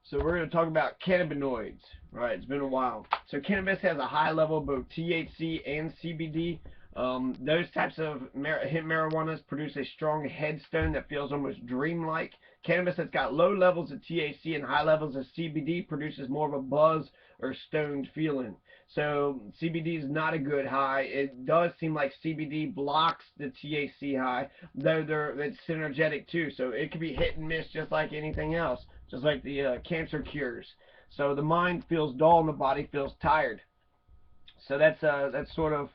So we're going to talk about cannabinoids. Right, it's been a while. So cannabis has a high level of both THC and CBD. Those types of hemp marijuanas produce a strong headstone that feels almost dreamlike. Cannabis that's got low levels of THC and high levels of CBD produces more of a buzz or stoned feeling. So CBD is not a good high. It does seem like CBD blocks the THC high, though it's synergetic too. So it could be hit and miss just like anything else, just like the cancer cures. So the mind feels dull and the body feels tired. So that's sort of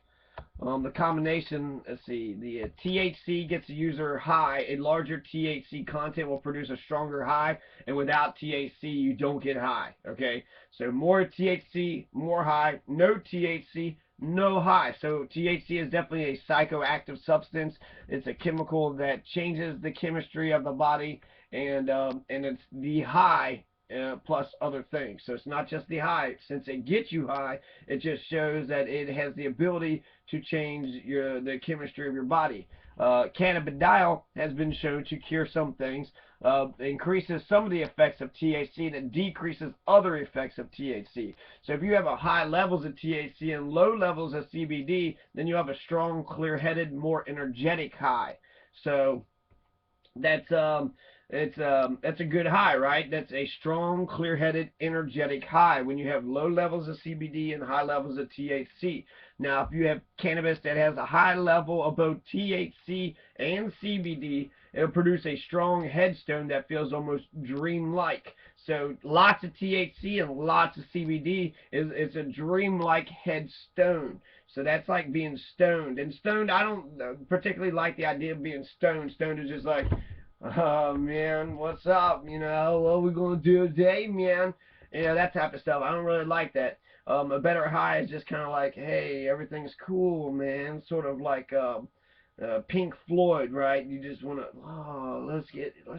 the combination. Let's see. The THC gets the user high. A larger THC content will produce a stronger high, and without THC, you don't get high. Okay. So more THC, more high. No THC, no high. So THC is definitely a psychoactive substance. It's a chemical that changes the chemistry of the body, and it's the high plus other things. So it's not just the high. Since it gets you high, it just shows that it has the ability to change the chemistry of your body. Cannabidiol has been shown to cure some things, increases some of the effects of THC, that decreases other effects of THC. So if you have a high levels of THC and low levels of CBD, then you have a strong, clear-headed, more energetic high. So that's that's a good high, right? That's a strong, clear-headed, energetic high when you have low levels of CBD and high levels of THC. Now, if you have cannabis that has a high level of both THC and CBD, it'll produce a strong headstone that feels almost dreamlike. So lots of THC and lots of CBD is a dreamlike headstone. So that's like being stoned. And stoned, I don't particularly like the idea of being stoned. Stoned is just like, oh man, what's up? You know, what are we gonna do today, man? You know, that type of stuff. I don't really like that. A better high is just kind of like, hey, everything's cool, man. Sort of like Pink Floyd, right? You just want to, oh, let's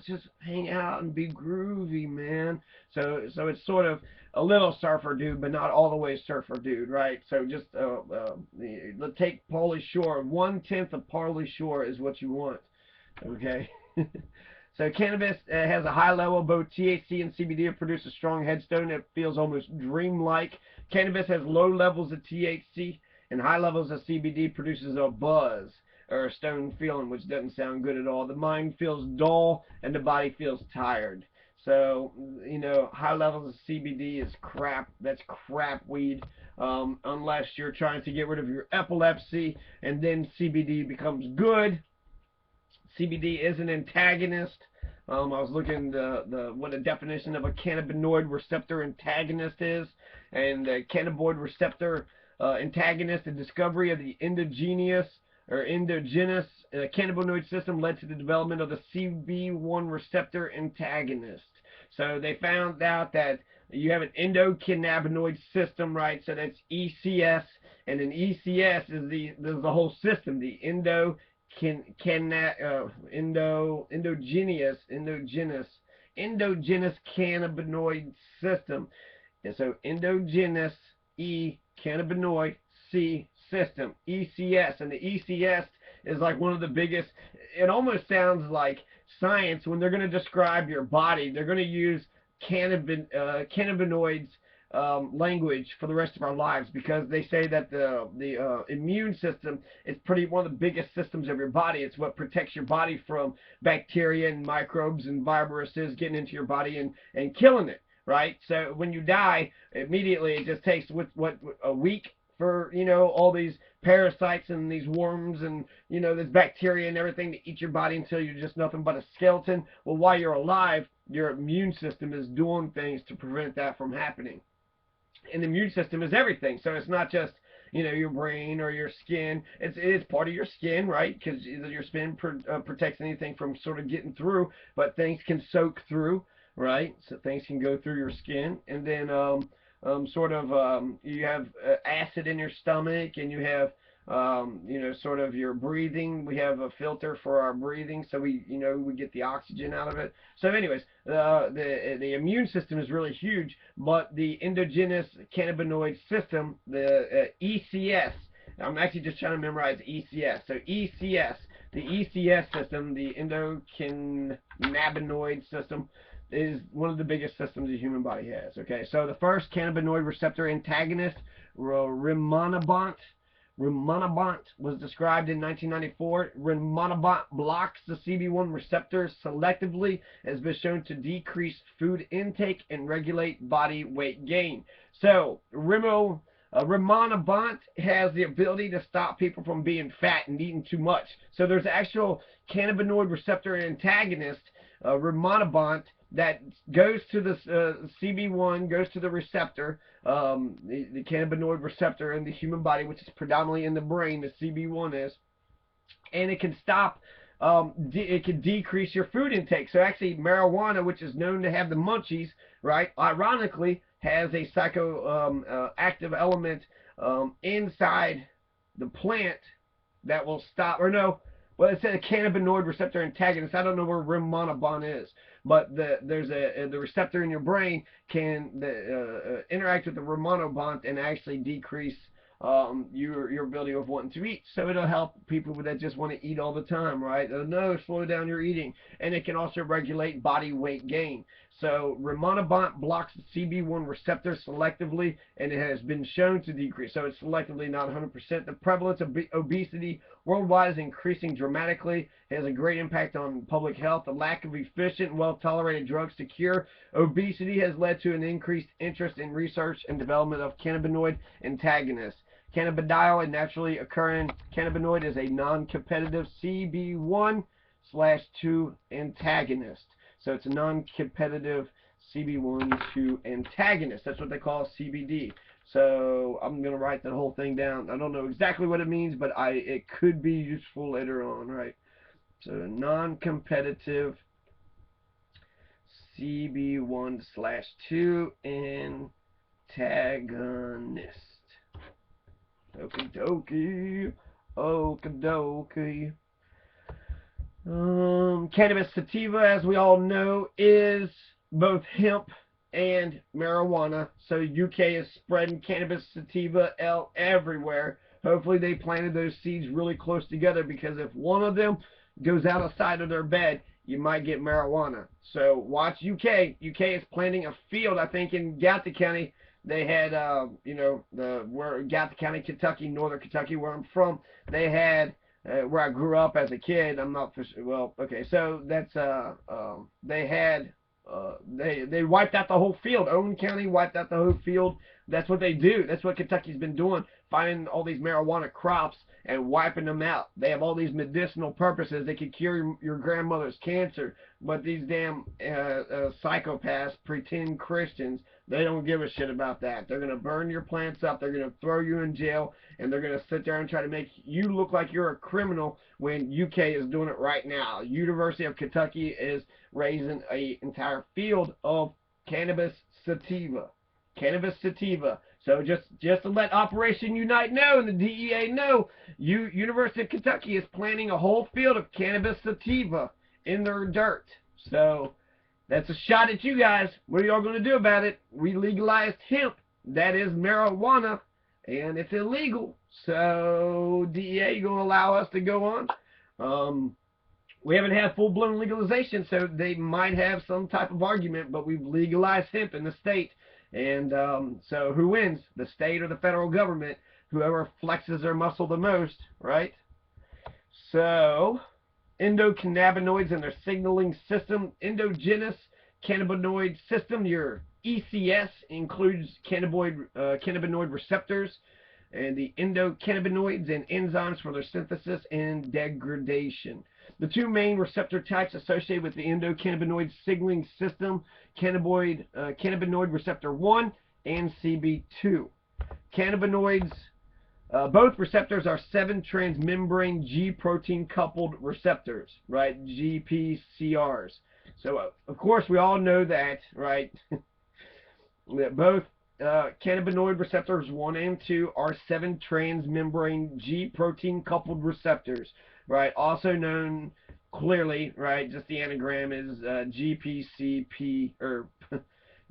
just hang out and be groovy, man. So it's sort of a little surfer dude, but not all the way surfer dude, right? So just let's take Pauly Shore. 1/10 of Pauly Shore is what you want, okay? So cannabis has a high level of both THC and CBD to produce a strong headstone that feels almost dreamlike. Cannabis has low levels of THC and high levels of CBD produces a buzz or a stone feeling, which doesn't sound good at all. The mind feels dull and the body feels tired. So, you know, high levels of CBD is crap. That's crap weed. Unless you're trying to get rid of your epilepsy, and then CBD becomes good. CBD is an antagonist. I was looking what the definition of a cannabinoid receptor antagonist is, and the cannabinoid receptor antagonist, the discovery of the endogenous cannabinoid system led to the development of the CB1 receptor antagonist. So they found out that you have an endocannabinoid system, right? So that's ECS, and an ECS is the whole system, the endogenous cannabinoid system. And so endogenous cannabinoid system, ECS. And the ECS is like one of the biggest. It almost sounds like science. When they're going to describe your body, they're going to use cannabinoids language for the rest of our lives, because they say that the immune system is one of the biggest systems of your body. It's what protects your body from bacteria and microbes and viruses getting into your body and killing it, right? So when you die, immediately it just takes what a week for, you know, all these parasites and these worms and, you know, this bacteria and everything to eat your body until you're just nothing but a skeleton. Well, while you're alive, your immune system is doing things to prevent that from happening. And the immune system is everything. So it's not just, you know, your brain or your skin. It is part of your skin, right? Because your skin protects anything from sort of getting through, but things can soak through, right? So things can go through your skin. And then you have acid in your stomach, and you have you know, sort of your breathing. We have a filter for our breathing, so we get the oxygen out of it. So anyways, the immune system is really huge, but the endogenous cannabinoid system, the ECS, I'm actually just trying to memorize ECS. So ECS, the ECS system, the endocannabinoid system, is one of the biggest systems the human body has. Okay, so the first cannabinoid receptor antagonist, rimonabant, was described in 1994. Rimonabant blocks the CB1 receptor selectively, has been shown to decrease food intake and regulate body weight gain. So, rimonabant has the ability to stop people from being fat and eating too much. So there's actual cannabinoid receptor antagonist, rimonabant, that goes to the CB1, goes to the receptor, the cannabinoid receptor in the human body, which is predominantly in the brain, the CB1 is, and it can stop, it can decrease your food intake. So actually marijuana, which is known to have the munchies, right, ironically has a psychoactive element inside the plant that will stop, or no, well, it said a cannabinoid receptor antagonist. I don't know where rimonabant is, but the receptor in your brain can interact with the rimonabant and actually decrease your ability of wanting to eat. So it'll help people that just want to eat all the time, right? No, slow down your eating. And it can also regulate body weight gain. So rimonabant blocks the CB1 receptor selectively, and it has been shown to decrease. So it's selectively, not 100%. The prevalence of obesity worldwide is increasing dramatically. It has a great impact on public health. The lack of efficient, well-tolerated drugs to cure obesity has led to an increased interest in research and development of cannabinoid antagonists. Cannabidiol, a naturally occurring cannabinoid, is a non-competitive CB1/2 antagonist. So it's a non-competitive CB1/2 antagonist. That's what they call CBD. So I'm going to write that whole thing down. I don't know exactly what it means, but it could be useful later on, right? So non-competitive CB1/2 antagonist. Okie dokie. Okie dokie. Cannabis sativa, as we all know, is both hemp and marijuana. So UK is spreading cannabis sativa everywhere. Hopefully they planted those seeds really close together, because if one of them goes out of sight of their bed, you might get marijuana. So watch UK. UK is planting a field, I think, in Gallatin County. They had, where Gallatin County, Kentucky, northern Kentucky, where I'm from, they had, where I grew up as a kid. I'm not, well, okay, so that's, they had, they wiped out the whole field. Owen County wiped out the whole field. That's what they do. That's what Kentucky's been doing, finding all these marijuana crops and wiping them out. They have all these medicinal purposes. They could cure your grandmother's cancer, but these damn psychopaths, pretend Christians, they don't give a shit about that. They're going to burn your plants up. They're going to throw you in jail, and they're going to sit there and try to make you look like you're a criminal when UK is doing it right now. University of Kentucky is raising an entire field of cannabis sativa. Cannabis sativa. So just to let Operation Unite know and the DEA know, University of Kentucky is planting a whole field of cannabis sativa in their dirt. So that's a shot at you guys. What are y'all going to do about it? We legalized hemp. That is marijuana, and it's illegal. So DEA going to allow us to go on. We haven't had full-blown legalization, so they might have some type of argument, but we've legalized hemp in the state. And so who wins? The state or the federal government? Whoever flexes their muscle the most, right? So endocannabinoids and their signaling system. Endogenous cannabinoid system, your ECS, includes cannabinoid receptors and the endocannabinoids and enzymes for their synthesis and degradation. The two main receptor types associated with the endocannabinoid signaling system, cannabinoid receptor 1 and CB2. Cannabinoids, both receptors are 7 transmembrane G protein coupled receptors, right? GPCRs. So, of course, we all know that, right? That both cannabinoid receptors 1 and 2 are 7 transmembrane G protein coupled receptors, right? Also known clearly, right? Just the anagram is GPCP or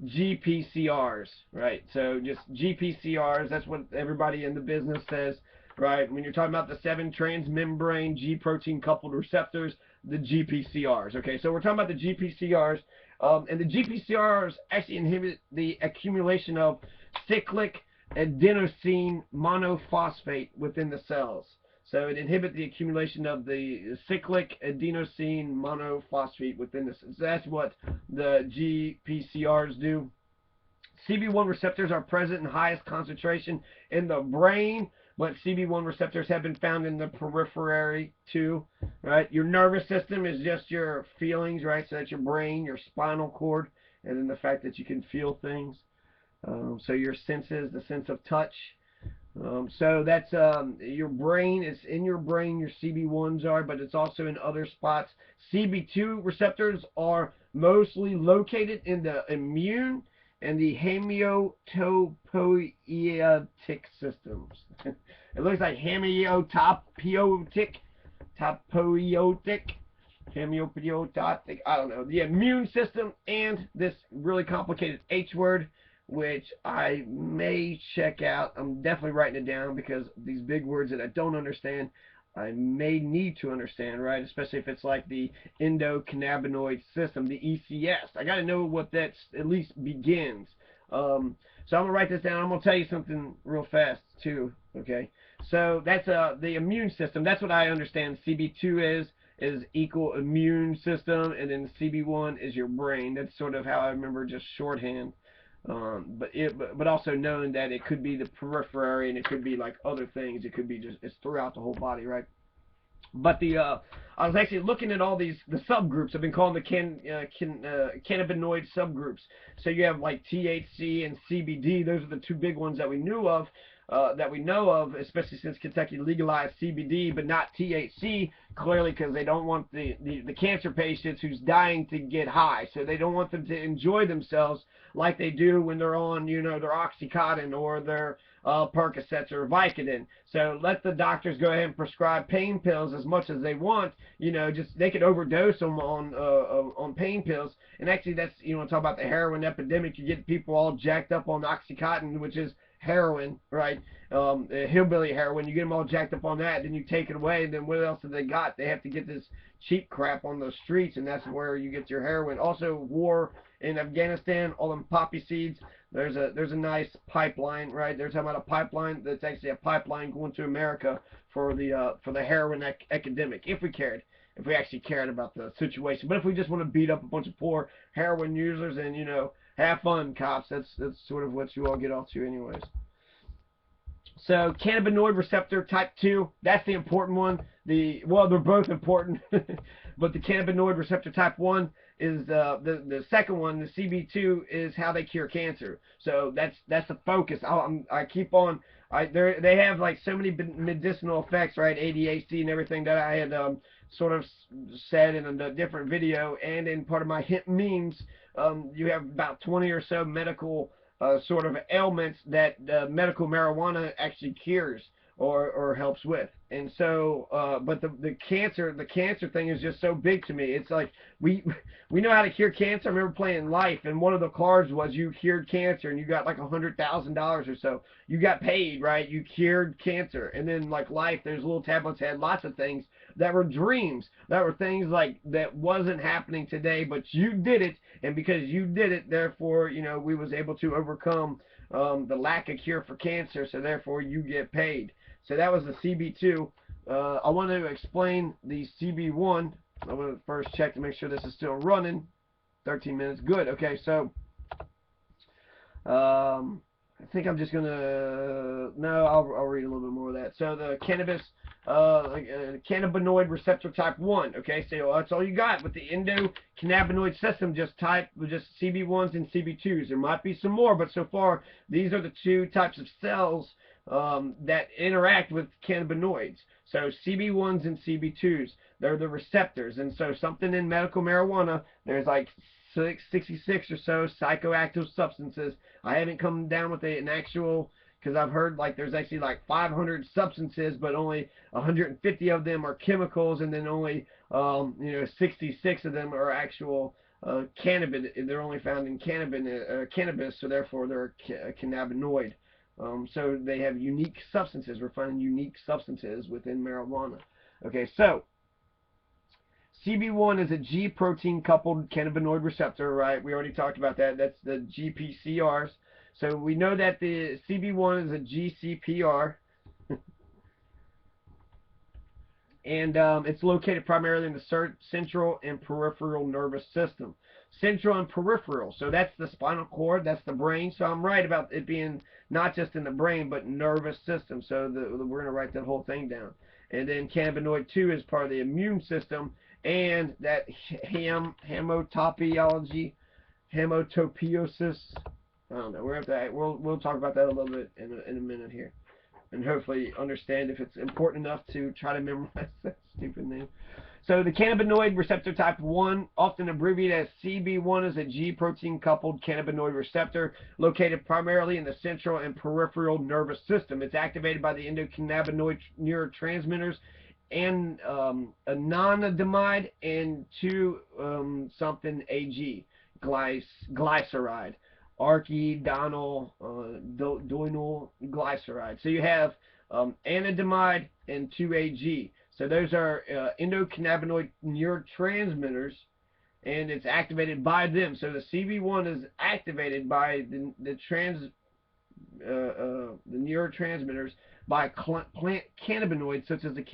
GPCRs, right? So just GPCRs. That's what everybody in the business says, right? When you're talking about the 7 transmembrane G protein coupled receptors, the GPCRs. Okay, so we're talking about the GPCRs, and the GPCRs actually inhibit the accumulation of cyclic adenosine monophosphate within the cells. So it inhibits the accumulation of the cyclic adenosine monophosphate within the cells. So that's what the GPCRs do. CB1 receptors are present in highest concentration in the brain, but CB1 receptors have been found in the periphery too, right? Your nervous system is just your feelings, right? So that's your brain, your spinal cord, and then the fact that you can feel things. So your senses, the sense of touch. So that's your brain. It's in your brain, your CB1s are, but it's also in other spots. CB2 receptors are mostly located in the immune and the hematopoietic systems. It looks like hematopoietic, hematopoietic, I don't know, the immune system, and this really complicated H word, which I may check out. I'm definitely writing it down because these big words that I don't understand, I may need to understand, right? Especially if it's like the endocannabinoid system, the ECS. I got to know what that at least begins. So I'm going to write this down. I'm going to tell you something real fast, too, okay? So that's the immune system. That's what I understand CB2 is equal immune system, and then CB1 is your brain. That's sort of how I remember, just shorthand. But also knowing that it could be the periphery and it could be like other things. It could be just, it's throughout the whole body, right? But I was actually looking at all the subgroups. I've been calling the cannabinoid subgroups. So you have like THC and CBD. Those are the two big ones that we knew of. Especially since Kentucky legalized CBD, but not THC, clearly because they don't want the cancer patients who's dying to get high. So they don't want them to enjoy themselves like they do when they're on, you know, their Oxycontin or their Percocets or Vicodin. So let the doctors go ahead and prescribe pain pills as much as they want. You know, just they could overdose them on pain pills. And actually, that's, you know, talk about the heroin epidemic. You get people all jacked up on Oxycontin, which is heroin, right? Hillbilly heroin. You get them all jacked up on that, then you take it away, and then what else have they got? They have to get this cheap crap on the streets, and that's where you get your heroin. Also, war in Afghanistan, all them poppy seeds. There's a nice pipeline, right? They're talking about a pipeline that's actually a pipeline going to America for the heroin epidemic. If we actually cared about the situation. But if we just want to beat up a bunch of poor heroin users and, you know, have fun, cops, that's sort of what you all get off to anyways. So cannabinoid receptor type 2, that's the important one. Well, they're both important, but the cannabinoid receptor type 1 is the second one. The CB2 is how they cure cancer. So that's the focus. I keep on. They have like so many medicinal effects, right? ADHD and everything that I had sort of said in a different video, and in part of my Hemp memes. You have about 20 or so medical sort of ailments that medical marijuana actually cures or helps with. And so, but the cancer thing is just so big to me. It's like we know how to cure cancer. I remember playing Life, and one of the cards was you cured cancer, and you got like $100,000 or so. You got paid, right? You cured cancer. And then like Life, there's little tablets that had lots of things that were dreams, that were things like that wasn't happening today, but you did it, and because you did it, therefore, you know, we was able to overcome the lack of cure for cancer, so therefore you get paid. So that was the CB2. I want to explain the CB1. I'm going to first check to make sure this is still running. 13 minutes, good. Okay, so I think I'm just gonna I'll read a little bit more of that. So the cannabinoid receptor type 1. Okay, so that's all you got with the endocannabinoid system. Just CB1s and CB2s. There might be some more, but so far these are the two types of cells that interact with cannabinoids. So CB1s and CB2s, they're the receptors. And so something in medical marijuana, there's like 66 or so psychoactive substances. I haven't come down with an actual, because I've heard like there's actually like 500 substances, but only 150 of them are chemicals, and then only 66 of them are actual cannabis. They're only found in cannabis, so therefore they're cannabinoid. So they have unique substances. We're finding unique substances within marijuana. Okay, so CB1 is a G protein coupled cannabinoid receptor, right? We already talked about that. That's the GPCRs. So we know that the CB1 is a GCPR, and it's located primarily in the central and peripheral nervous system. Central and peripheral, so that's the spinal cord, that's the brain. So I'm right about it being not just in the brain, but nervous system. So we're going to write that whole thing down. And then cannabinoid 2 is part of the immune system, and that hematopoiesis. I don't know. We'll talk about that a little bit in a minute here, and hopefully understand if it's important enough to try to memorize that stupid name. So the cannabinoid receptor type 1, often abbreviated as CB1, is a G protein coupled cannabinoid receptor located primarily in the central and peripheral nervous system. It's activated by the endocannabinoid neurotransmitters and anandamide and 2-something AG, glyceride, arachidonyl glyceride. So you have anandamide and 2-AG. So those are endocannabinoid neurotransmitters, and it's activated by them. So the CB1 is activated by the neurotransmitters by plant cannabinoids such as the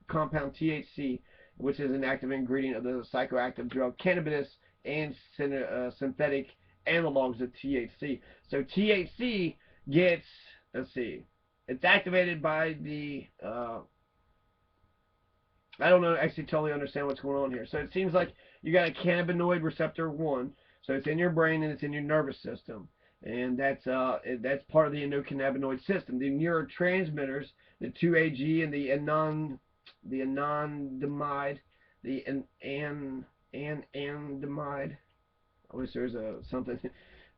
compound THC, which is an active ingredient of the psychoactive drug cannabis, and synthetic analogs of THC. So THC gets, let's see, it's activated by the I don't know, actually totally understand what's going on here. So it seems like you got a cannabinoid receptor 1, so it's in your brain and it's in your nervous system, and that's part of the endocannabinoid system. The neurotransmitters, the 2-AG and the anandamide, the anandamide. I wish there was something.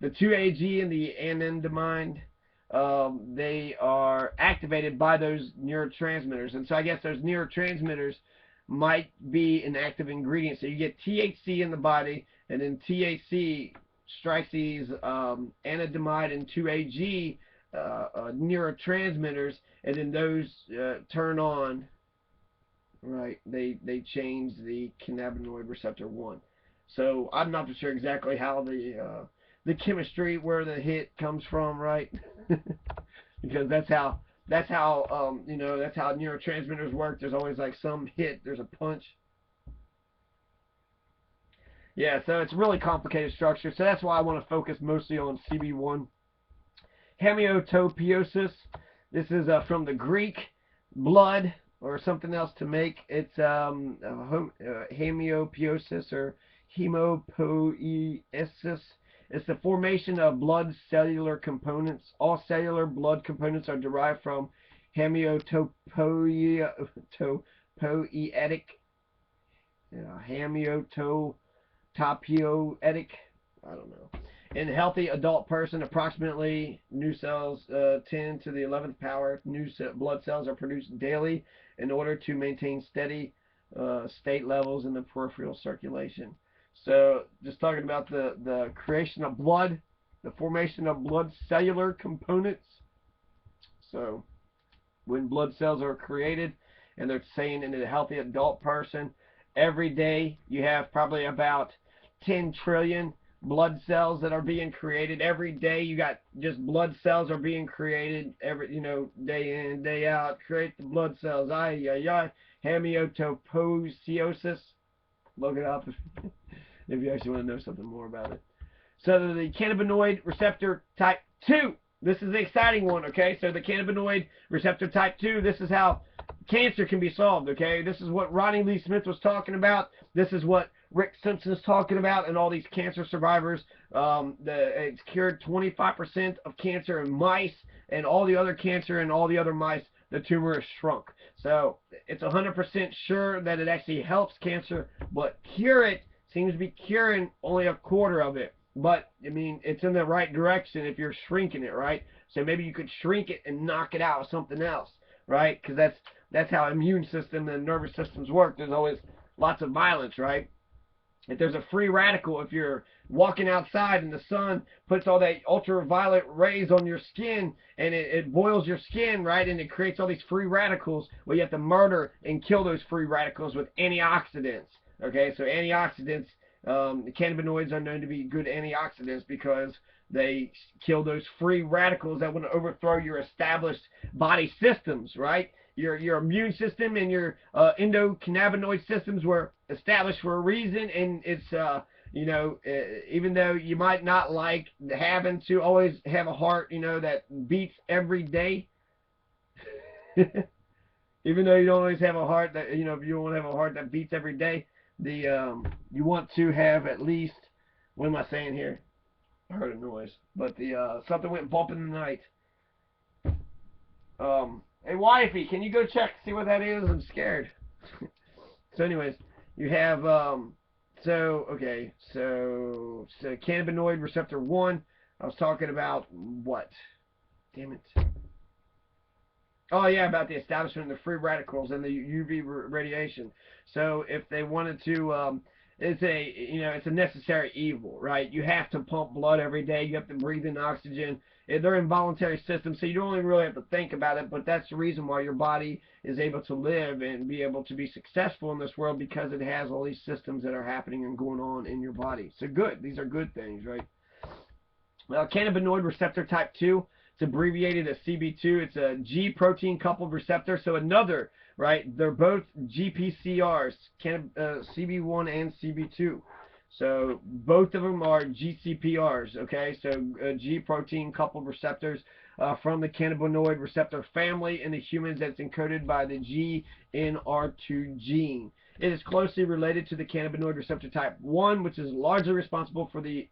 The 2-AG and the anandamide. They are activated by those neurotransmitters, and so I guess those neurotransmitters might be an active ingredient. So you get THC in the body, and then THC strikes these anandamide and 2-AG neurotransmitters, and then those turn on. Right, they change the cannabinoid receptor 1. So I'm not sure exactly how the chemistry, where the hit comes from, right? Because that's how you know, that's how neurotransmitters work. There's always like some hit, there's a punch. Yeah, so it's a really complicated structure. So that's why I want to focus mostly on CB1. Hematopoiesis. This is from the Greek, blood or something else to make. It's hematopoiesis or hemopoiesis. It's the formation of blood cellular components. All cellular blood components are derived from hematopoietic. Hematopoietic. I don't know. In a healthy adult person, approximately new cells, 10 to the 11th power, new blood cells are produced daily in order to maintain steady state levels in the peripheral circulation. So just talking about the creation of blood, the formation of blood cellular components. So when blood cells are created, and they're saying in a healthy adult person, every day you have probably about 10 trillion blood cells that are being created. Every day you got just blood cells are being created, every, you know, day in, day out. Create the blood cells. Hematopoiesis. Look it up if you actually want to know something more about it. So the cannabinoid receptor type 2. This is the exciting one, okay? So the cannabinoid receptor type 2, this is how cancer can be solved, okay? This is what Ronnie Lee Smith was talking about. This is what Rick Simpson is talking about, and all these cancer survivors. It's cured 25% of cancer in mice, and all the other cancer in all the other mice, the tumor is shrunk. So it's 100% sure that it actually helps cancer, but seems to be curing only a quarter of it. But, I mean, it's in the right direction if you're shrinking it, right? So maybe you could shrink it and knock it out with something else, right? Because that's how immune system and nervous systems work. There's always lots of violence, right? If there's a free radical, if you're walking outside and the sun puts all that ultraviolet rays on your skin and it boils your skin, right, and it creates all these free radicals, well, you have to murder and kill those free radicals with antioxidants, Okay, so antioxidants, the cannabinoids are known to be good antioxidants because they kill those free radicals that want to overthrow your established body systems, right? Your immune system and your endocannabinoid systems were established for a reason, and it's even though you might not like having to always have a heart, that beats every day, even though you don't always have a heart that, if you don't have a heart that beats every day, you want to have at least, what am I saying here? I heard a noise, but the something went bump in the night. Hey wifey, can you go check see what that is? I'm scared. So anyways, you have so cannabinoid receptor 1. I was talking about what? Damn it. Oh yeah, about the establishment of the free radicals and the UV radiation. So if they wanted to, it's a necessary evil, right? You have to pump blood every day. You have to breathe in oxygen. They're involuntary systems, so you don't even really have to think about it. But that's the reason why your body is able to live and be able to be successful in this world, because it has all these systems that are happening and going on in your body. So good. These are good things, right? Cannabinoid receptor type 2. It's abbreviated as CB2. It's a G protein coupled receptor. So another, right? They're both GPCRs, CB1 and CB2. So both of them are GCPRs. Okay, so G protein coupled receptors from the cannabinoid receptor family. In the humans, that's encoded by the GNR2 gene. It is closely related to the cannabinoid receptor type 1, which is largely responsible for the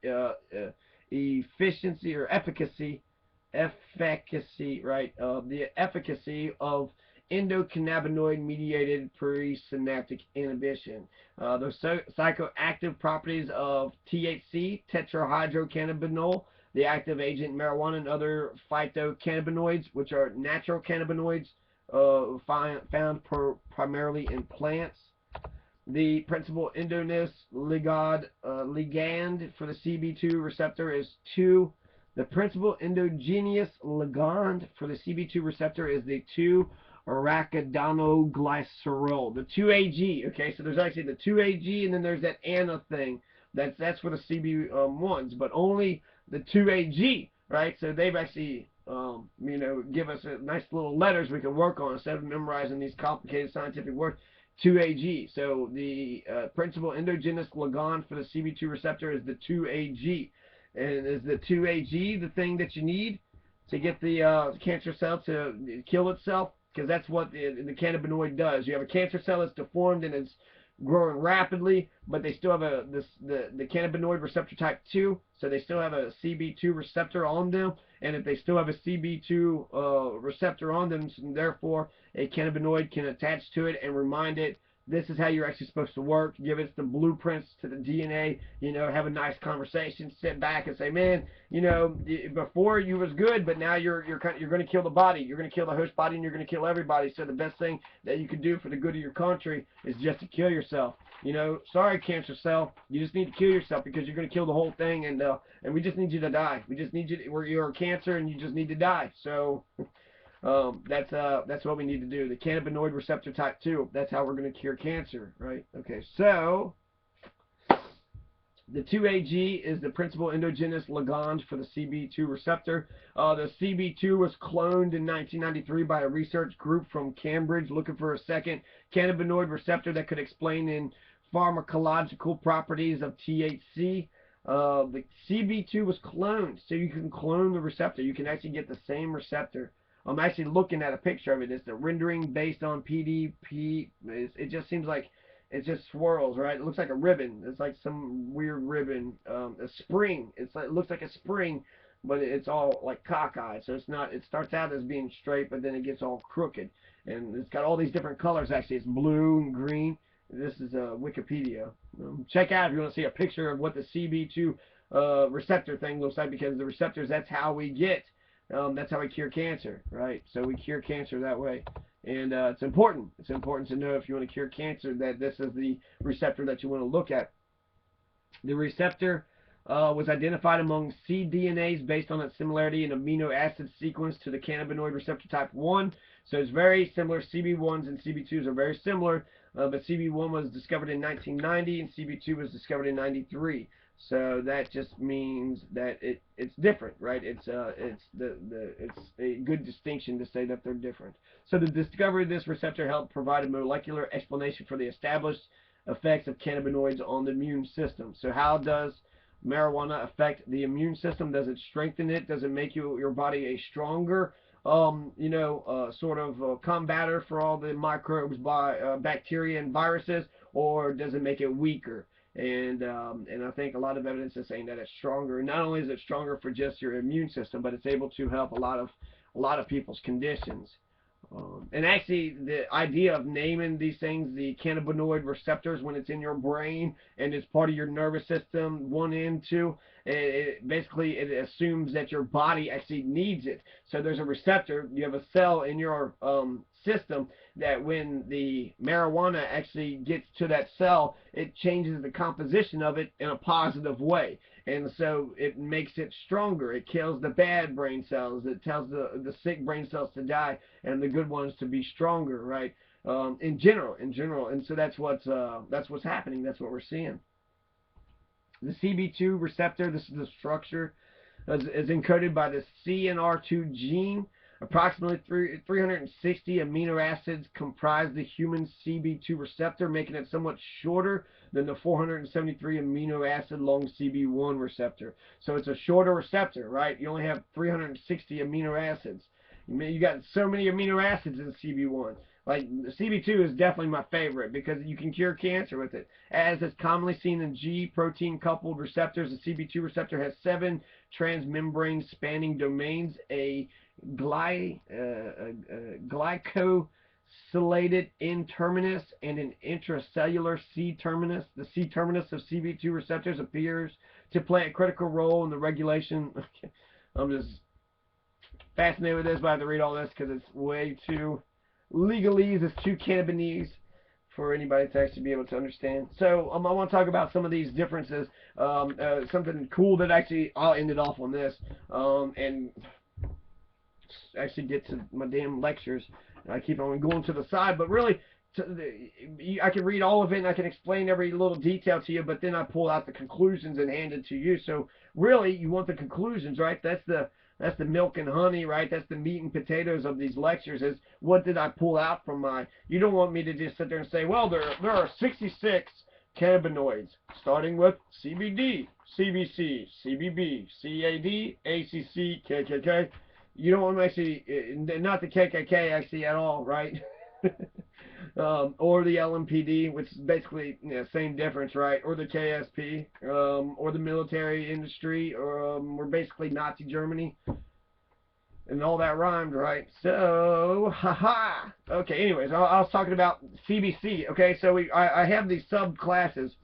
efficiency or efficacy, right? The efficacy of endocannabinoid-mediated presynaptic inhibition. The psychoactive properties of THC, tetrahydrocannabinol, the active agent marijuana, and other phytocannabinoids, which are natural cannabinoids found primarily in plants. The principal endogenous ligand for the CB2 receptor is 2. The principal endogenous ligand for the CB2 receptor is the 2-arachidonoglycerol, the 2-AG. Okay, so there's actually the 2-AG, and then there's that ANA thing. That's for the CB1s, but only the 2-AG, right? So they've actually, give us a nice little letters we can work on instead of memorizing these complicated scientific words. 2-AG. So the principal endogenous ligand for the CB2 receptor is the 2-AG. And is the 2-AG the thing that you need to get the cancer cell to kill itself? Because that's what the cannabinoid does. You have a cancer cell that's deformed and it's growing rapidly, but they still have the cannabinoid receptor type 2, so they still have a CB2 receptor on them. And if they still have a CB2 receptor on them, therefore a cannabinoid can attach to it and remind it, this is how you're actually supposed to work. Give it the blueprints to the DNA. Have a nice conversation. Sit back and say, man, before you was good, but now you're going to kill the body. You're going to kill the host body, and you're going to kill everybody. So the best thing that you can do for the good of your country is just to kill yourself. Sorry, cancer cell. You just need to kill yourself because you're going to kill the whole thing, and we just need you to die. We just need you to, you're a cancer, and you just need to die. So. That's what we need to do. The cannabinoid receptor type 2. That's how we're going to cure cancer, right? Okay, so the 2-AG is the principal endogenous ligand for the CB2 receptor. The CB2 was cloned in 1993 by a research group from Cambridge looking for a second cannabinoid receptor that could explain in pharmacological properties of THC. The CB2 was cloned, so you can clone the receptor. You can actually get the same receptor. I'm actually looking at a picture of it. It's the rendering based on PDP. It just seems like it just swirls, right? It looks like a ribbon. It's like some weird ribbon. A spring. It looks like a spring, but it's all like cockeyed. So it's not. It starts out as being straight, but then it gets all crooked, and it's got all these different colors. Actually, it's blue and green. This is Wikipedia. Check out if you want to see a picture of what the CB2 receptor thing looks like, because the receptors. That's how we get. That's how we cure cancer, right? So we cure cancer that way. And it's important. It's important to know if you want to cure cancer that this is the receptor that you want to look at. The receptor was identified among cDNAs based on its similarity in amino acid sequence to the cannabinoid receptor type 1. So it's very similar. CB1s and CB2s are very similar. but CB1 was discovered in 1990 and CB2 was discovered in 93. So that just means that it's different, right? It's a good distinction to say that they're different. So the discovery of this receptor helped provide a molecular explanation for the established effects of cannabinoids on the immune system. So how does marijuana affect the immune system? Does it strengthen it? Does it make your body a stronger sort of combatter for all the microbes, bacteria and viruses, or does it make it weaker? And I think a lot of evidence is saying that it's stronger. Not only is it stronger for just your immune system, but it's able to help a lot of people's conditions. And actually, the idea of naming these things the cannabinoid receptors when it's in your brain and it's part of your nervous system, 1 and 2, basically it assumes that your body actually needs it. So there's a receptor, you have a cell in your system that when the marijuana actually gets to that cell, it changes the composition of it in a positive way. And so it makes it stronger. It kills the bad brain cells. It tells the sick brain cells to die and the good ones to be stronger, right? In general. And so that's what's happening. That's what we're seeing. The CB2 receptor, this is the structure, is encoded by the CNR2 gene. Approximately 360 amino acids comprise the human CB2 receptor, making it somewhat shorter than the 473 amino acid long CB1 receptor. So it's a shorter receptor, right? You only have 360 amino acids. You got so many amino acids in CB1. Like CB2 is definitely my favorite because you can cure cancer with it. As is commonly seen in G protein coupled receptors, the CB2 receptor has 7 transmembrane spanning domains, a glycosylated N-terminus and an intracellular C-terminus. The C-terminus of CB2 receptors appears to play a critical role in the regulation. I'm just fascinated with this, but I have to read all this because it's way too legalese. It's too cannabinese for anybody to actually be able to understand. So I want to talk about some of these differences. Something cool that actually I'll end it off on this and actually get to my damn lectures. I keep on going to the side, but really I can read all of it and I can explain every little detail to you, but then I pull out the conclusions and hand it to you. So really you want the conclusions, right? That's the milk and honey, right? That's the meat and potatoes of these lectures, is what did I pull out from my... You don't want me to just sit there and say, well, there are 66 cannabinoids, starting with CBD, CBC, CBB, CAD, ACC, KKK. You don't want to actually... Not the KKK actually at all, right? Or the LMPD, which is basically same difference, right? Or the KSP, or the military industry, or basically Nazi Germany, and all that rhymed, right? So, haha. Okay, anyways, I was talking about CBC. Okay, so I have these subclasses,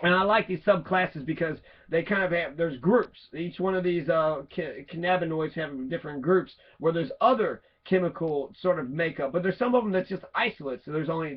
and I like these subclasses because they kind of have, there's groups. Each one of these cannabinoids have different groups where there's other chemical sort of makeup, but there's some of them that's just isolates, so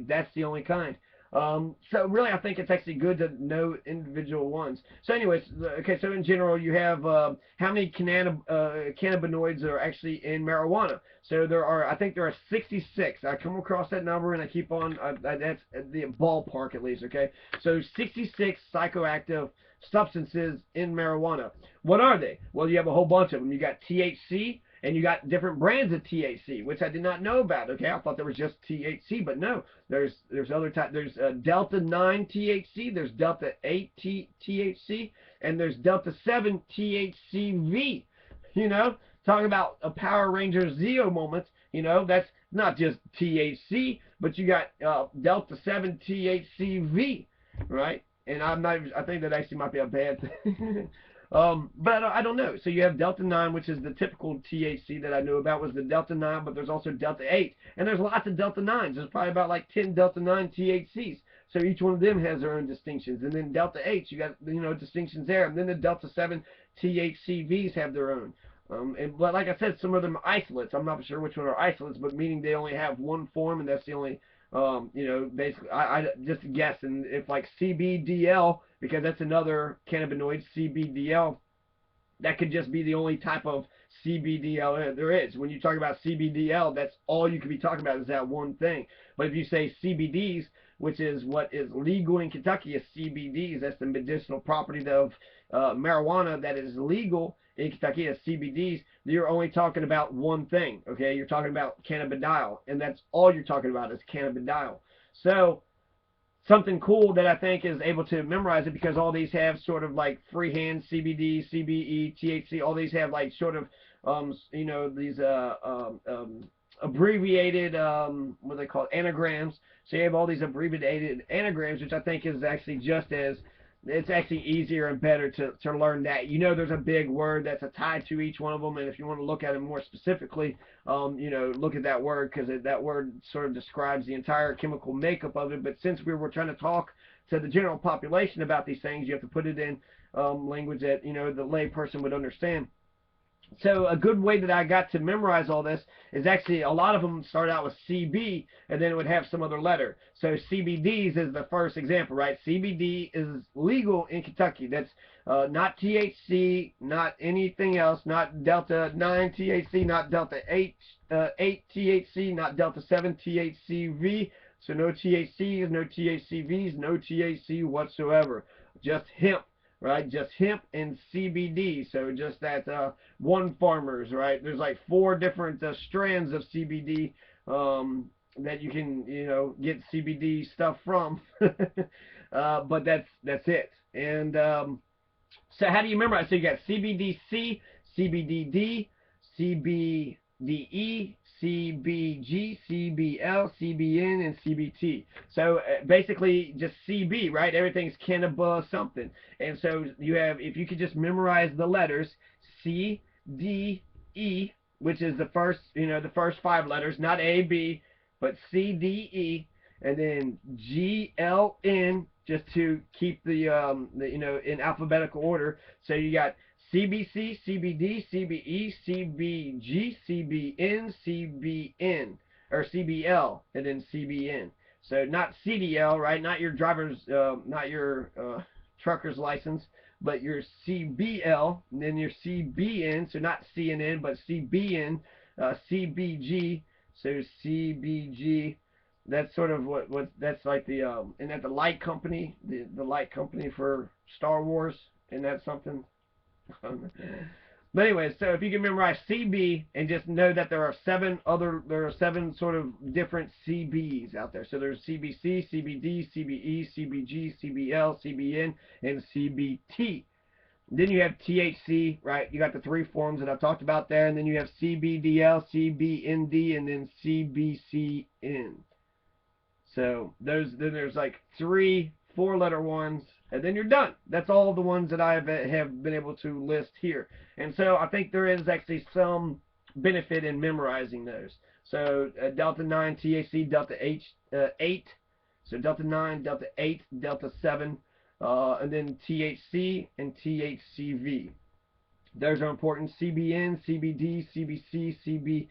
that's the only kind. So really I think it's actually good to know individual ones. So anyways, okay, so in general you have how many cannabinoids are actually in marijuana. So I think there are 66. I come across that number and I keep on, that's the ballpark at least, okay? So 66 psychoactive substances in marijuana. What are they? Well, you have a whole bunch of them. You got THC, and you got different brands of THC, which I did not know about. Okay, I thought there was just THC, but no, there's other types. There's Delta 9 THC, there's Delta 8 THC, and there's Delta 7 THCV. You know, talking about a Power Ranger Zeo moment. You know, that's not just THC, but you got Delta 7 THCV, right? And I think that actually might be a bad thing. But I don't know. So you have Delta 9, which is the typical THC that I knew about was the Delta 9, but there's also Delta 8. And there's lots of Delta 9s. There's probably about like 10 Delta 9 THCs. So each one of them has their own distinctions. And then Delta 8s, you got, distinctions there. And then the Delta 7 THCVs have their own. But like I said, some of them are isolates. I'm not sure which one are isolates, but meaning they only have one form, and that's the only, basically, I just guessing if like CBDL, because that's another cannabinoid, CBDL, that could just be the only type of CBDL there is. When you talk about CBDL, that's all you could be talking about is that one thing. But if you say CBDs, which is what is legal in Kentucky, is CBDs. That's the medicinal property of marijuana that is legal in Kentucky as CBDs. You're only talking about one thing, okay? You're talking about cannabidiol, and that's all you're talking about is cannabidiol. So something cool that I think is able to memorize it, because all these have sort of like freehand CBD, CBE, THC. All these have like sort of you know, these abbreviated what they call anagrams. So you have all these abbreviated anagrams, which I think is actually just as, it's actually easier and better to learn that. You know, there's a big word that's tied to each one of them, and if you want to look at it more specifically, you know, look at that word, because that word sort of describes the entire chemical makeup of it. But since we were trying to talk to the general population about these things, you have to put it in language that, you know, the lay person would understand. So a good way that I got to memorize all this is actually, a lot of them start out with CB, and then it would have some other letter. So CBDs is the first example, right? CBD is legal in Kentucky. That's not THC, not anything else, not Delta 9 THC, not Delta 8 THC, not Delta 7 THCV. So no THCs, no THCVs, no THC whatsoever. Just hemp. Right, just hemp and CBD. So just that one farmers, right? There's like 4 different strands of CBD that you can, you know, get CBD stuff from. But that's it. And so how do you memorize? So you got CBDC, CBDD, CBDE, CBG, CBL, CBN, and CBT. So basically just CB, right? Everything's cannabis something. And so you have, if you could just memorize the letters C, D, E, which is the first, you know, the first 5 letters, not A, B, but C, D, E, and then G, L, N, just to keep the you know, in alphabetical order. So you got CBC, CBD, CBE, CBG, CBN, CBN, or CBL, and then CBN. So not CDL, right? Not your driver's, not your trucker's license, but your CBL, and then your CBN. So not CNN, but CBN, CBG. So CBG. That's sort of what that's like the and at the light company, the light company for Star Wars, and that's something. But anyway, so if you can memorize CB and just know that there are 7 sort of different CBs out there. So there's CBC, CBD, CBE, CBG, CBL, CBN, and CBT. Then you have THC, right? You got the 3 forms that I've talked about there, and then you have CBDL, CBND, and then CBCN. So then there's like 3 4-letter ones, and then you're done. That's all the ones that I have been able to list here. And so I think there is actually some benefit in memorizing those. So Delta 9 THC, Delta 8, so Delta 9, Delta 8, Delta 7, and then THC and THCV. Those are important. CBN, CBD, CBC,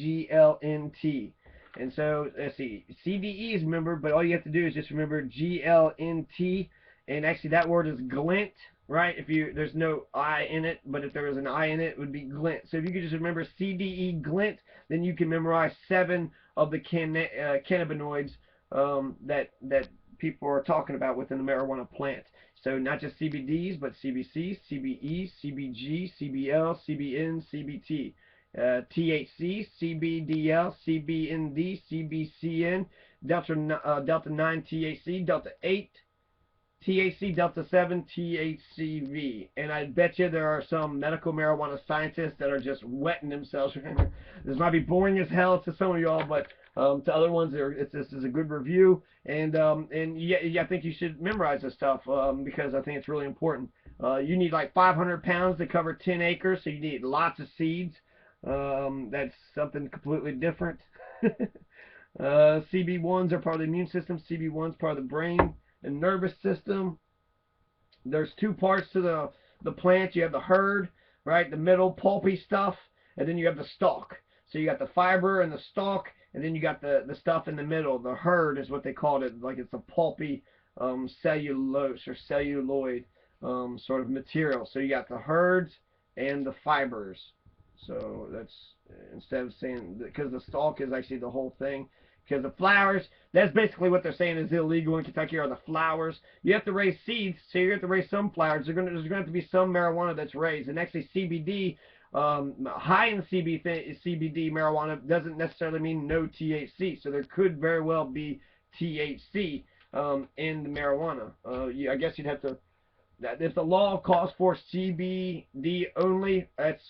CBDEGLNT. And so, let's see, CDE is remembered, but all you have to do is just remember GLNT, and actually that word is glint, right? If there's no I in it, but if there was an I in it, it would be glint. So if you could just remember CDE glint, then you can memorize 7 of the cannabinoids that people are talking about within the marijuana plant. So not just CBDs, but CBC, CBE, CBG, CBL, CBN, CBT. THC, CBDL, CBND, CBCN, Delta 9 THC, Delta 8 THC, Delta 7 THCV. And I bet you there are some medical marijuana scientists that are just wetting themselves. This might be boring as hell to some of y'all, but to other ones, this is a good review. And yeah, I think you should memorize this stuff because I think it's really important. You need like 500 pounds to cover 10 acres, so you need lots of seeds. That's something completely different. CB1s are part of the immune system. CB1s part of the brain and nervous system. There's 2 parts to the plant. You have the herd, right? The middle pulpy stuff, and then you have the stalk. So you got the fiber and the stalk, and then you got the stuff in the middle. The herd is what they called it, like it's a pulpy cellulose or celluloid sort of material. So you got the herds and the fibers. So that's, instead of saying, because the stalk is actually the whole thing, Because the flowers, that's basically what they're saying is illegal in Kentucky are the flowers. You have to raise seeds, so you have to raise some flowers. There's going to have to be some marijuana that's raised. And actually CBD, high in CBD marijuana doesn't necessarily mean no THC. So there could very well be THC in the marijuana. I guess you'd have to. If the law calls for CBD only, that's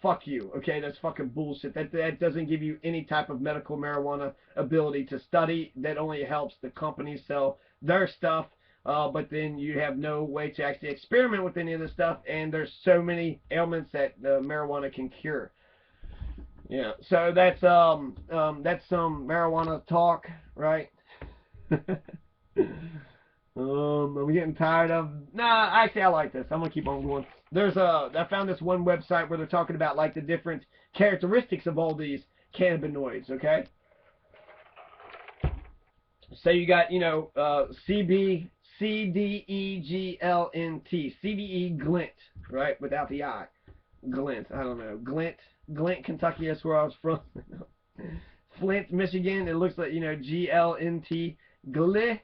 fuck you. Okay, that's fucking bullshit. That doesn't give you any type of medical marijuana ability to study. That only helps the companies sell their stuff. But then you have no way to actually experiment with any of the stuff. And there's so many ailments that marijuana can cure. Yeah. So that's some marijuana talk, right? I'm getting tired of. Nah, actually, I like this. I'm gonna keep on going. I found this one website where they're talking about like the different characteristics of all these cannabinoids. Okay. So you got CBCDEGLNT, CDE glint, right, without the I, glint. I don't know, Glint, Kentucky. That's where I was from. Flint, Michigan. It looks like GLNT, glint.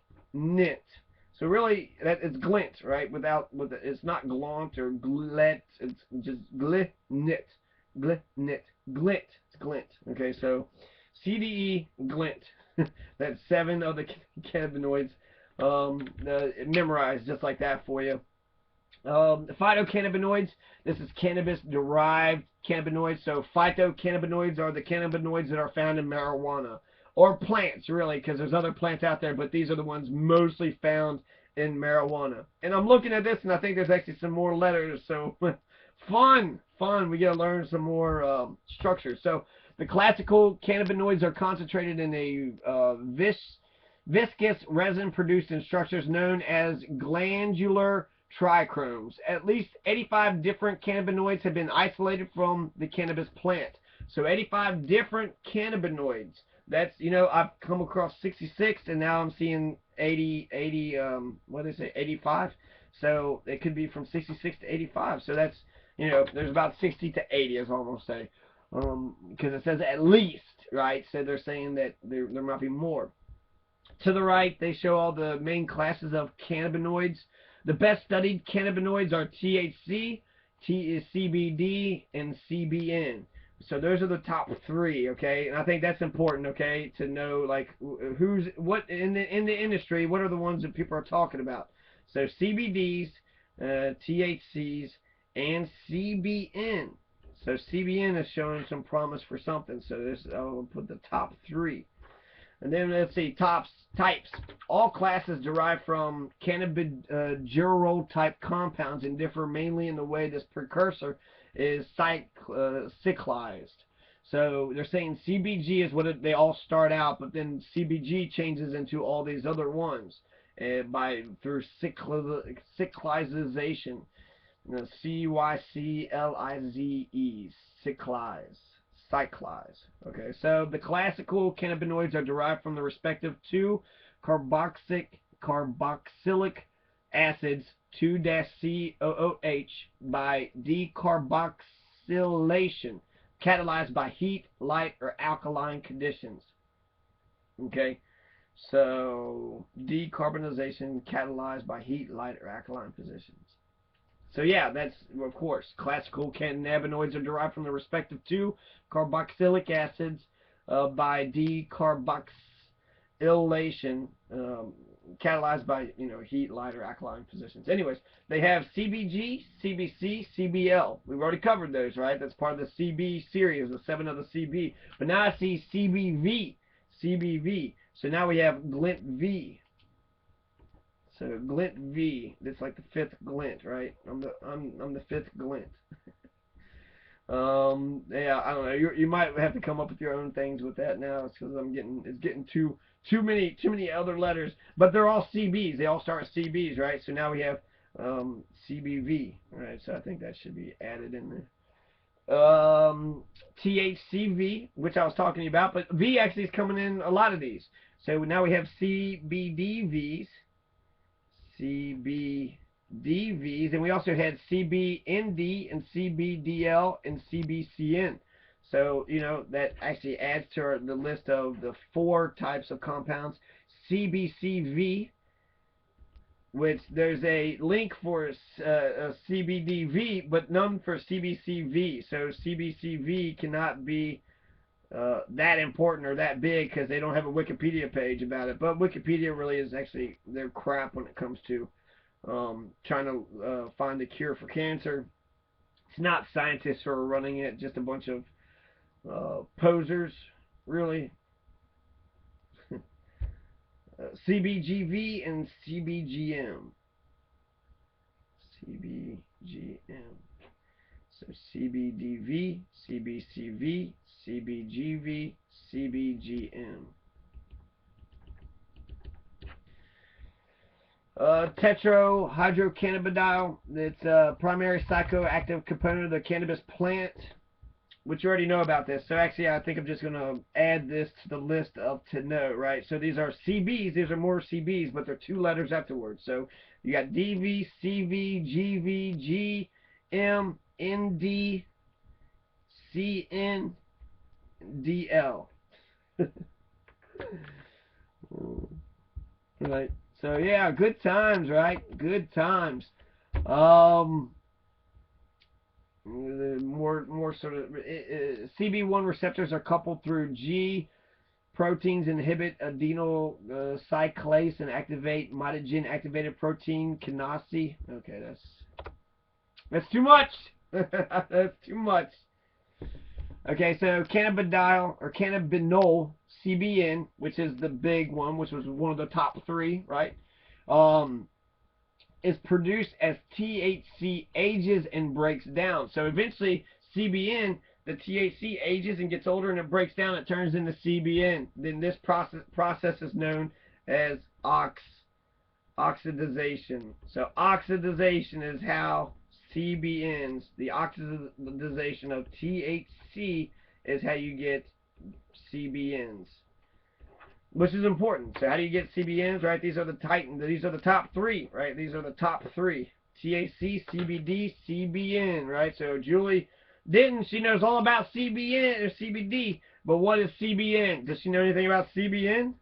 So really, it's glint, right? It's not glant or glit. It's just glint. It's glint. Okay, so CDE glint. That's 7 of the cannabinoids memorized just like that for you. The phytocannabinoids. This is cannabis-derived cannabinoids. So phytocannabinoids are the cannabinoids that are found in marijuana. Or plants, really, because there's other plants out there, but these are the ones mostly found in marijuana. And I'm looking at this, and I think there's actually some more letters, so fun. We got to learn some more structures. So the classical cannabinoids are concentrated in a viscous resin produced in structures known as glandular trichromes. At least 85 different cannabinoids have been isolated from the cannabis plant. So 85 different cannabinoids. That's, I've come across 66, and now I'm seeing 85. So it could be from 66 to 85. So that's, there's about 60 to 80, as I almost say. Because it says at least, right? So they're saying that there might be more. To the right, they show all the main classes of cannabinoids. The best studied cannabinoids are THC, CBD, and CBN. So those are the top 3, okay? And I think that's important, okay, to know like what in the industry, what are the ones that people are talking about. So CBDs, THCs, and CBN. So CBN is showing some promise for something. So I'll put the top 3. And then let's see, types. All classes derive from cannabigerol type compounds and differ mainly in the way this precursor is cyclized. So they're saying CBG is what they all start out, but then CBG changes into all these other ones through cyclization. CYCLIZE, cyclize. Okay, so the classical cannabinoids are derived from the respective 2 carboxylic acids 2-COOH by decarboxylation, catalyzed by heat, light, or alkaline conditions. Okay, so decarbonization catalyzed by heat, light, or alkaline conditions. So yeah, that's, of course, classical cannabinoids are derived from the respective 2 carboxylic acids by decarboxylation, catalyzed by heat, light, or alkaline positions. Anyways, they have CBG, CBC, CBL. We've already covered those, right? That's part of the CB series, the 7 of the CB. But now I see CBV. So now we have Glint V. So Glint V. That's like the 5th Glint, right? I'm the 5th Glint. Yeah, I don't know. You might have to come up with your own things with that now, because it's getting too many other letters. But they're all CBs. They all start with CBs, right? So now we have CBV, right? So I think that should be added in there. THCV, which I was talking about, but V actually is coming in a lot of these. So now we have CBDVs, and we also had CBND and CBDL and CBCN. So, that actually adds to the list of the 4 types of compounds. CBCV, which there's a link for CBDV, but none for CBCV. So CBCV cannot be that important or that big because they don't have a Wikipedia page about it. But Wikipedia really is actually their crap when it comes to trying to find a cure for cancer. It's not scientists who are running it, just a bunch of posers, really. CBGV and CBGM. CBGM. So CBDV, CBCV, CBGV, CBGM. Tetrahydrocannabidiol. It's a primary psychoactive component of the cannabis plant, which you already know about this. So actually, I think I'm just going to add this to the list of to know, right? So these are CBs. These are more CBs, but they're 2 letters afterwards. So you got DV, CV, GV, G, M, ND, CN, DL. Right. So yeah, good times, right? Good times. More sort of CB1 receptors are coupled through G proteins, inhibit adenyl cyclase and activate mitogen activated protein kinase. Okay, that's too much. That's too much. Okay, so cannabidiol or cannabinol CBN, which is the big one, which was one of the top 3, right? Is produced as THC ages and breaks down. So eventually, CBN, the THC ages and gets older and it breaks down. It turns into CBN. Then this process is known as oxidization. So oxidization is how CBNs, the oxidization of THC, is how you get CBNs, which is important. So how do you get CBNs, right? These are the top 3, right? These are the top 3. THC, CBD, CBN, right? So Julie she knows all about CBN or CBD, but what is CBN? Does she know anything about CBN?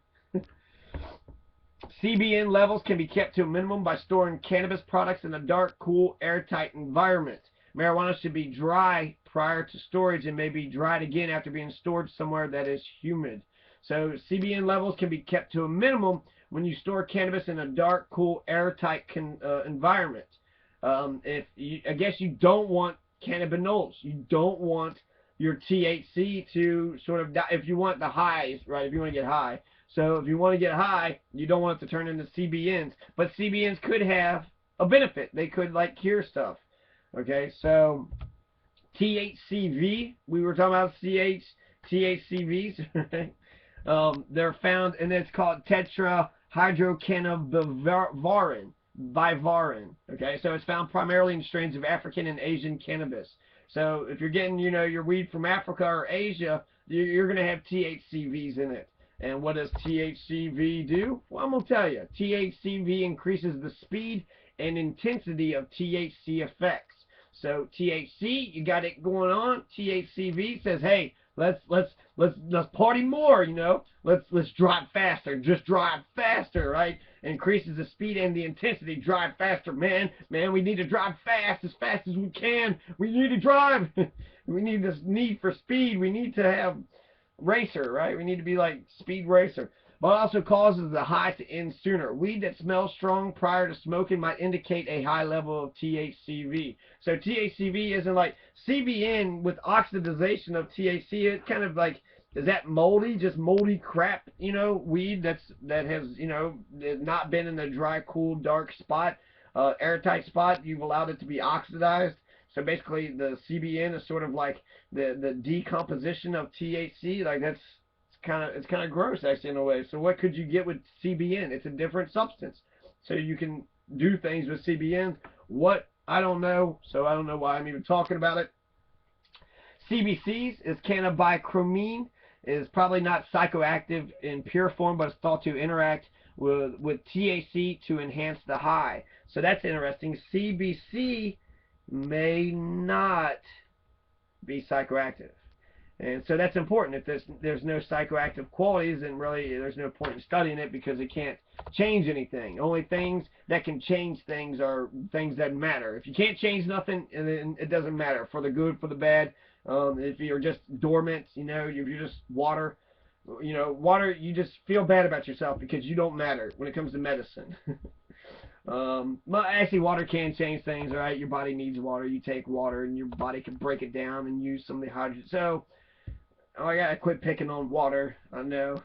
CBN levels can be kept to a minimum by storing cannabis products in a dark, cool, airtight environment. Marijuana should be dry prior to storage and may be dried again after being stored somewhere that is humid. So CBN levels can be kept to a minimum when you store cannabis in a dark, cool, airtight environment. I guess you don't want cannabinoids. You don't want your THC to sort of die. If you want the highs, right? If you want to get high. So if you want to get high, you don't want it to turn into CBNs. But CBNs could have a benefit. They could like cure stuff. Okay, so THCV, we were talking about THCVs, right? They're found, and it's called tetrahydrocannabivarin. Okay, so it's found primarily in strains of African and Asian cannabis. So if you're getting, your weed from Africa or Asia, you're going to have THCVs in it. And what does THCV do? Well, I'm going to tell you. THCV increases the speed and intensity of THC effects. So THC, you got it going on. THCV says, hey, let's party more, Let's drive faster. Just drive faster, right? Increases the speed and the intensity. Drive faster, man. Man, we need to drive fast as we can. We need to drive. We need this need for speed. We need to have racer, right? We need to be like speed racer. But it also causes the high to end sooner. Weed that smells strong prior to smoking might indicate a high level of THCV. So THCV isn't like CBN with oxidization of THC. It's kind of like, is that moldy? Just moldy crap, weed that has, not been in a dry, cool, dark spot, airtight spot. You've allowed it to be oxidized. So basically, the CBN is sort of like the decomposition of THC. Like it's kind of gross actually in a way. So what could you get with CBN? It's a different substance. So you can do things with CBN. What? I don't know. So I don't know why I'm even talking about it. CBCs is cannabichromine. Is probably not psychoactive in pure form, but it's thought to interact with THC to enhance the high. So that's interesting. CBC may not be psychoactive. And so that's important. If there's no psychoactive qualities, then really there's no point in studying it, because it can't change anything. Only things that can change things are things that matter. If you can't change nothing, then it doesn't matter, for the good, for the bad. If you're just dormant, if you're just water, water, you just feel bad about yourself because you don't matter when it comes to medicine. But actually, water can change things, right? Your body needs water. You take water, and your body can break it down and use some of the hydrogen. So, I gotta quit picking on water. I know.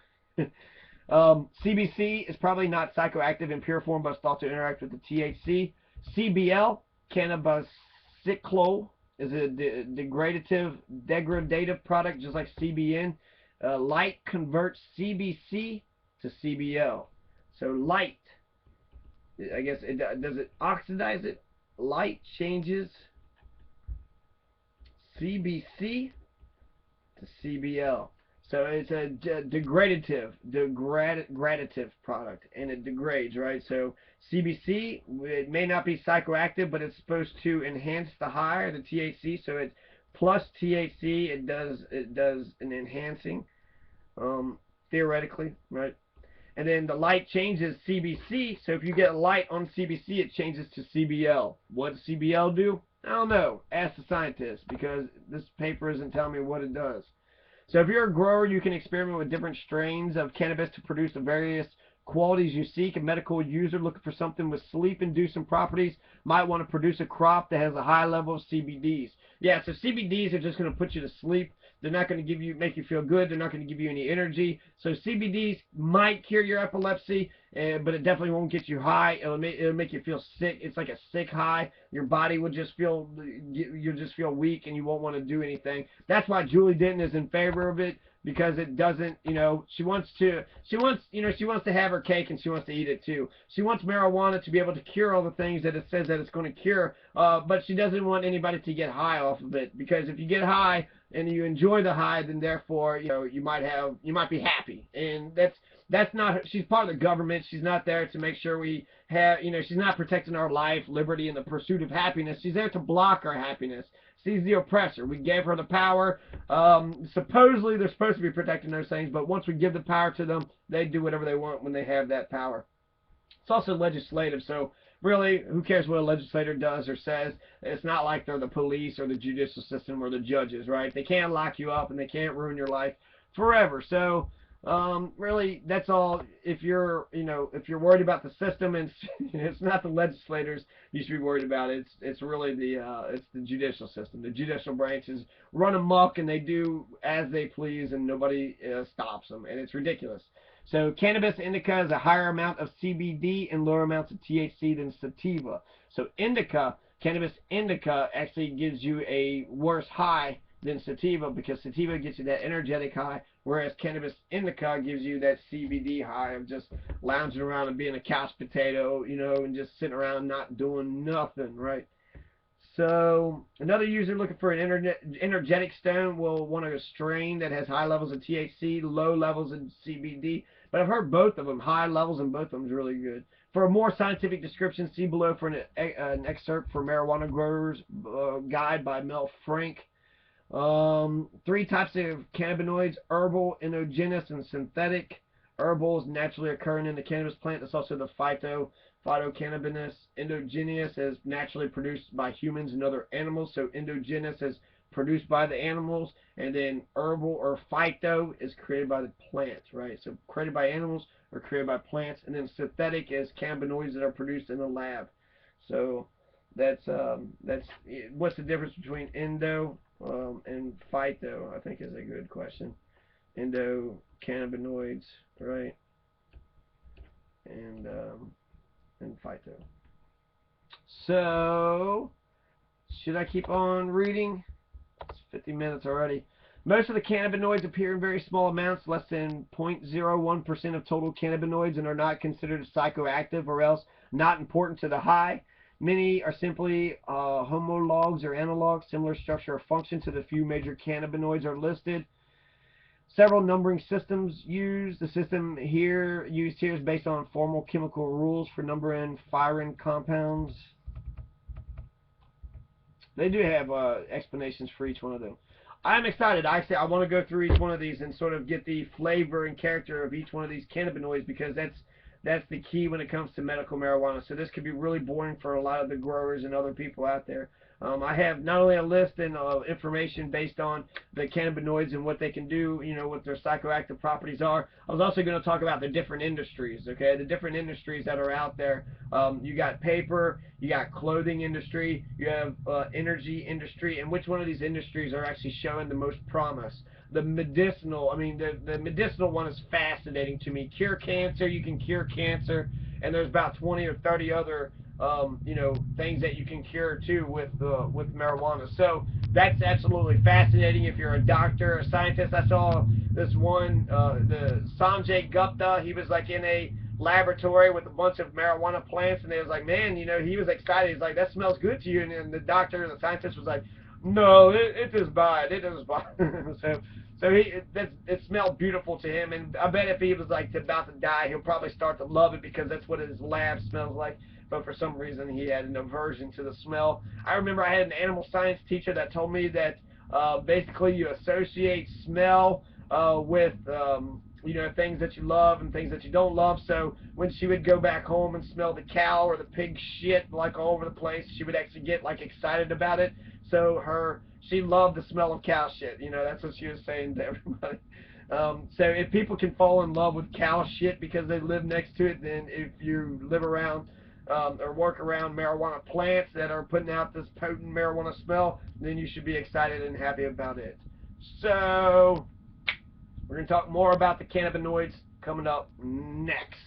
CBC is probably not psychoactive in pure form, but it's thought to interact with the THC. CBL, cannabicyclol, is a degradative product, just like CBN. Light converts CBC to CBL. So light, I guess, does it oxidize it? Light changes CBC to CBL. So it's a degradative product, and it degrades, right? So CBC, it may not be psychoactive, but it's supposed to enhance the high, or the THC. So it's plus THC. It does an enhancing, theoretically, right? And then the light changes CBC. So if you get light on CBC, it changes to CBL. What does CBL do? I don't know. Ask the scientists, because this paper isn't telling me what it does. So if you're a grower, you can experiment with different strains of cannabis to produce the various qualities you seek. A medical user looking for something with sleep-inducing properties might want to produce a crop that has a high level of CBDs. Yeah, so CBDs are just going to put you to sleep. They're not going to make you feel good. They're not going to give you any energy. So CBDs might cure your epilepsy, but it definitely won't get you high. It'll make you feel sick. It's like a sick high. Your body will just you'll just feel weak, and you won't want to do anything. That's why Julie Denton is in favor of it, because it doesn't, she wants to have her cake, and she wants to eat it too. She wants marijuana to be able to cure all the things that it says that it's going to cure, but she doesn't want anybody to get high off of it, because if you get high and you enjoy the high, then therefore, you might be happy, and that's not her. She's part of the government. She's not there to make sure we have, she's not protecting our life, liberty, and the pursuit of happiness. She's there to block our happiness. She's the oppressor. We gave her the power. Supposedly, they're supposed to be protecting those things, but once we give the power to them, they do whatever they want when they have that power. It's also legislative, so really, who cares what a legislator does or says? It's not like they're the police or the judicial system or the judges, right? They can't lock you up, and they can't ruin your life forever. So, really, that's all. If you're worried about the system, and it's not the legislators you should be worried about. It's really the judicial system. The judicial branches run amok, and they do as they please, and nobody stops them, and it's ridiculous. So cannabis indica has a higher amount of CBD and lower amounts of THC than sativa. So cannabis indica actually gives you a worse high than sativa, because sativa gets you that energetic high, whereas cannabis indica gives you that CBD high of just lounging around and being a couch potato, and just sitting around not doing nothing, right? So another user looking for an energetic stone will want a strain that has high levels of THC, low levels of CBD. But I've heard both of them. High levels in both of them is really good. For a more scientific description, see below for an excerpt for Marijuana Growers Guide by Mel Frank. 3 types of cannabinoids: herbal, endogenous, and synthetic. Herbal is naturally occurring in the cannabis plant. It's also the phytocannabinous. Endogenous is naturally produced by humans and other animals. So endogenous is produced by the animals, and then herbal or phyto is created by the plants, right? So created by animals or created by plants, and then synthetic is cannabinoids that are produced in the lab. So that's what's the difference between endo and phyto, I think, is a good question. Endocannabinoids, right? And phyto. So, should I keep on reading? It's 50 minutes already. Most of the cannabinoids appear in very small amounts, less than 0.01% of total cannabinoids, and are not considered psychoactive, or else not important to the high. Many are simply homologs or analogs, similar structure or function to the few major cannabinoids are listed. Several numbering systems used. The system used here is based on formal chemical rules for numbering firing compounds. They do have explanations for each one of them. I'm excited. Actually, I want to go through each one of these and sort of get the flavor and character of each one of these cannabinoids, because that's the key when it comes to medical marijuana. So this could be really boring for a lot of the growers and other people out there. I have not only a list and information based on the cannabinoids and what they can do, you know, what their psychoactive properties are. I was also going to talk about the different industries, okay, the different industries that are out there. You got paper, you got clothing industry, you have energy industry, and which one of these industries are actually showing the most promise? The medicinal, I mean, the medicinal one is fascinating to me. Cure cancer, you can cure cancer, and there's about 20 or 30 other you know, things that you can cure too with marijuana. So that's absolutely fascinating. If you're a doctor, a scientist, I saw this one, the Sanjay Gupta. He was like in a laboratory with a bunch of marijuana plants, and they was like, man, you know, he was excited. He's like, that smells good to you, and the doctor, the scientist was like, no, it is bad. It is bad. So it smelled beautiful to him, and I bet if he was like about to die, he'll probably start to love it because that's what his lab smells like. But for some reason, he had an aversion to the smell. I remember I had an animal science teacher that told me that basically you associate smell with you know, things that you love and things that you don't love. So when she would go back home and smell the cow or the pig shit like all over the place, she would actually get like excited about it. So she loved the smell of cow shit. You know, that's what she was saying to everybody. So if people can fall in love with cow shit because they live next to it, then if you live around or work around marijuana plants that are putting out this potent marijuana smell, then you should be excited and happy about it. So we're going to talk more about the cannabinoids coming up next.